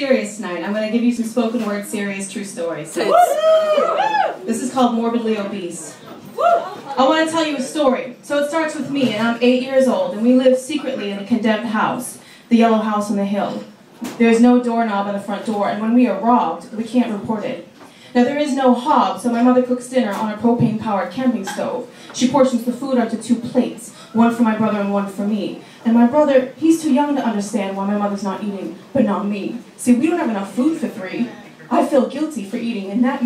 serious tonight. I'm going to give you some spoken word, serious, true stories. So this is called Morbidly Obese. I want to tell you a story. So it starts with me, and I'm 8 years old, and we live secretly in a condemned house, the yellow house on the hill. There's no doorknob on the front door, and when we are robbed, we can't report it. Now there is no hob, so my mother cooks dinner on a propane-powered camping stove. She portions the food onto 2 plates, one for my brother and one for me. And my brother, he's too young to understand why my mother's not eating, but not me. See, we don't have enough food for 3. I feel guilty for eating, and that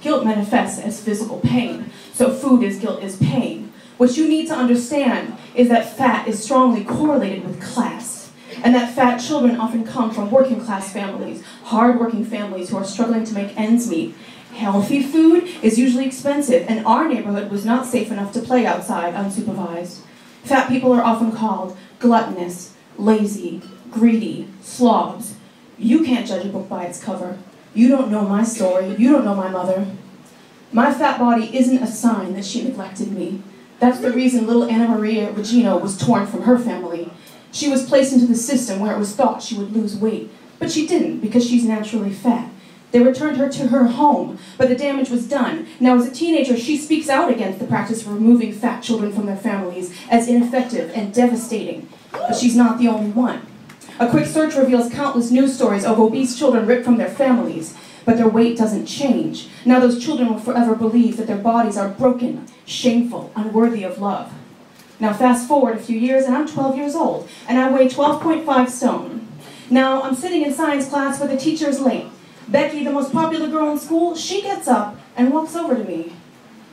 guilt manifests as physical pain. So food is guilt is pain. What you need to understand is that fat is strongly correlated with class, and that fat children often come from working class families, hard-working families who are struggling to make ends meet. Healthy food is usually expensive, and our neighborhood was not safe enough to play outside unsupervised. Fat people are often called gluttonous, lazy, greedy, slobs. You can't judge a book by its cover. You don't know my story. You don't know my mother. My fat body isn't a sign that she neglected me. That's the reason little Anna Maria Regino was torn from her family. She was placed into the system where it was thought she would lose weight, but she didn't because she's naturally fat. They returned her to her home, but the damage was done. Now, as a teenager, she speaks out against the practice of removing fat children from their families as ineffective and devastating. But she's not the only one. A quick search reveals countless news stories of obese children ripped from their families, but their weight doesn't change. Now those children will forever believe that their bodies are broken, shameful, unworthy of love. Now fast forward a few years, and I'm 12 years old, and I weigh 12.5 stone. Now I'm sitting in science class where the teacher is late. Becky, the most popular girl in school, she gets up and walks over to me.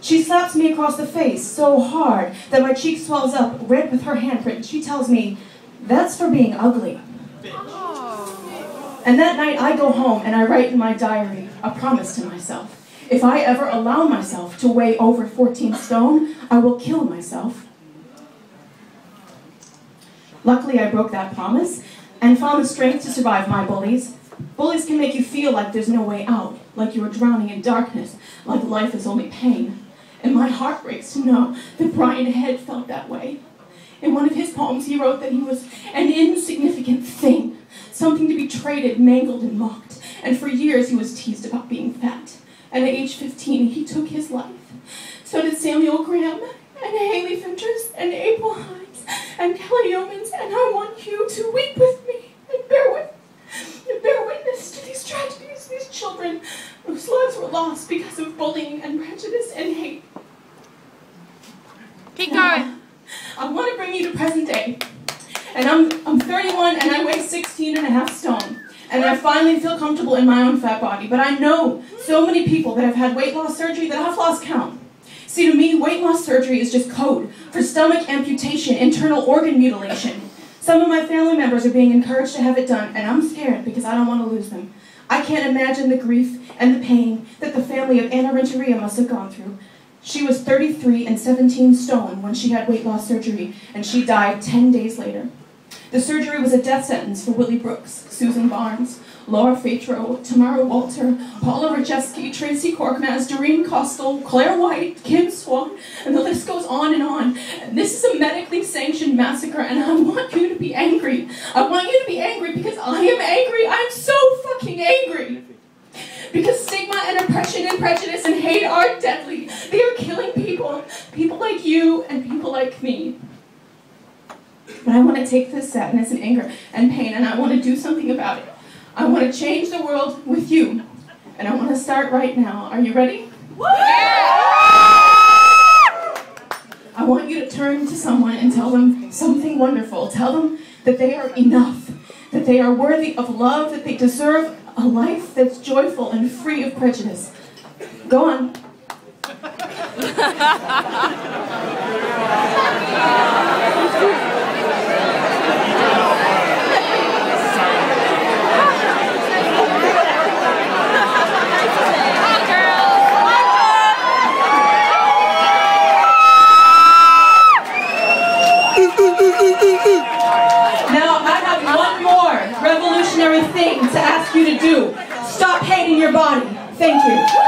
She slaps me across the face so hard that my cheek swells up, red with her handprint, and she tells me, "That's for being ugly." And that night I go home and I write in my diary a promise to myself. If I ever allow myself to weigh over 14 stone, I will kill myself. Luckily I broke that promise and found the strength to survive my bullies. Bullies can make you feel like there's no way out, like you are drowning in darkness, like life is only pain. And my heart breaks to know that Brian Head felt that way. In one of his poems, he wrote that he was an insignificant thing, something to be traded, mangled, and mocked. And for years, he was teased about being fat. And at age 15, he took his life. So did Samuel Graham, and Haley Finchers, and April Hines, and Kelly Yeomans, and I want you to weep with me and bear witness to these tragedies, these children whose lives were lost because of bullying and prejudice and hate. Keep going. I want to bring you to present day. And I'm 31 and I weigh 16.5 stone. And I finally feel comfortable in my own fat body. But I know so many people that have had weight loss surgery that I've lost count. See, to me, weight loss surgery is just code for stomach amputation, internal organ mutilation. Some of my family members are being encouraged to have it done, and I'm scared because I don't want to lose them. I can't imagine the grief and the pain that the family of Anna Renteria must have gone through. She was 33 and 17 stone when she had weight loss surgery, and she died 10 days later. The surgery was a death sentence for Willie Brooks, Susan Barnes, Laura Fatro, Tamara Walter, Paula Rajewski, Tracy Korkmaz, Doreen Costel, Claire White, Kim Swan, and the list goes on and on. And this is a medically sanctioned massacre, and I want you to be angry. I want you to be angry because I am angry. I'm so fucking angry. Because stigma and oppression and prejudice and hate are deadly. They are killing people. People like you and people like me. But I want to take this sadness and anger and pain and I want to do something about it. I want to change the world with you. And I want to start right now. Are you ready? Yeah! I want you to turn to someone and tell them something wonderful. Tell them that they are enough, that they are worthy of love, that they deserve a life that's joyful and free of prejudice. Go on. Now, I have one more revolutionary thing to ask you to do. Stop hating your body. Thank you.